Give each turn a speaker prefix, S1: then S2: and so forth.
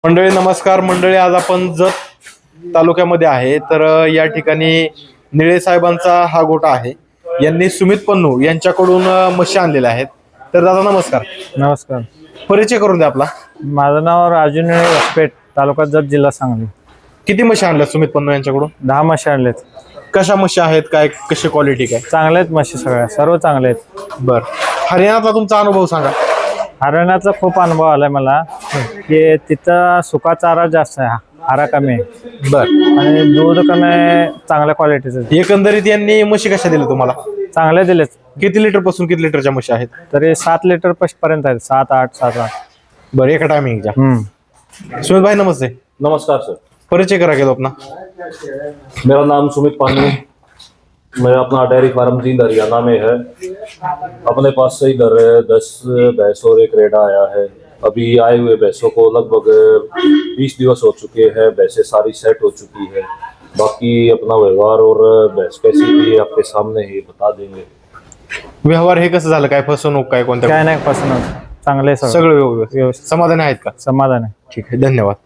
S1: मंडळी नमस्कार. मंडळी आज आपण जत तालुक्यामध्ये आहे. तर या ठिकाणी निळे साहेबांचा हा गोठा आहे. यांनी सुमित पन्नू यांच्याकडून म्हशी आणलेल्या आहेत. तर दादा नमस्कार.
S2: नमस्कार.
S1: परिचय करून द्या आपला.
S2: माझं नाव राजू निळे वसपेट, तालुका जत, जिल्हा सांगली.
S1: किती म्हशी आणल्या सुमित पन्नू यांच्याकडून?
S2: 10 म्हशी आणलेत.
S1: कशा म्हशी आहेत, काय कशी क्वालिटी काय?
S2: चांगले आहेत म्हशी, सगळ्या सर्व चांगले आहेत.
S1: बर, हरियाणातला तुमचा अनुभव सांगा.
S2: हरियाणाचा खूप अनुभव आलाय मला की तिथं सुका चारा जास्त आहे, हारा कमी आहे
S1: बर,
S2: आणि दूध कमी आहे, चांगल्या क्वालिटीचं.
S1: एकंदरीत यांनी म्हशी कशा दिल्या तुम्हाला?
S2: चांगले दिलेत.
S1: किती लिटर पासून किती लिटरच्या म्हशी आहेत?
S2: तरी 7 लिटर पर्यंत आहेत, 7-8.
S1: बरं, एका टायमिंगच्या. सुमित भाई नमस्ते.
S3: नमस्कार सर,
S1: परिचय करा के अपना.
S3: मेरा नाम सुमित पांडे, मैं अपना डेयरी फार्म जींद हरियाणा में है. अपने पास से इधर 10 भैंस और एक रेडा आया है. अभी आए हुए भैंसों को लगभग 20 दिवस हो चुके हैं. भैंसें सारी सेट हो चुकी है. बाकी अपना व्यवहार और भैंस कैसी भी आपके सामने ही बता देंगे.
S1: व्यवहार हे कसं झालं, काय फसवणूक काय कोणत्या?
S2: काय नाही पसंत, चांगले
S1: सगळं व्यवस्थित. समाधानी आहेत का?
S2: समाधान आहे.
S1: ठीक आहे, धन्यवाद.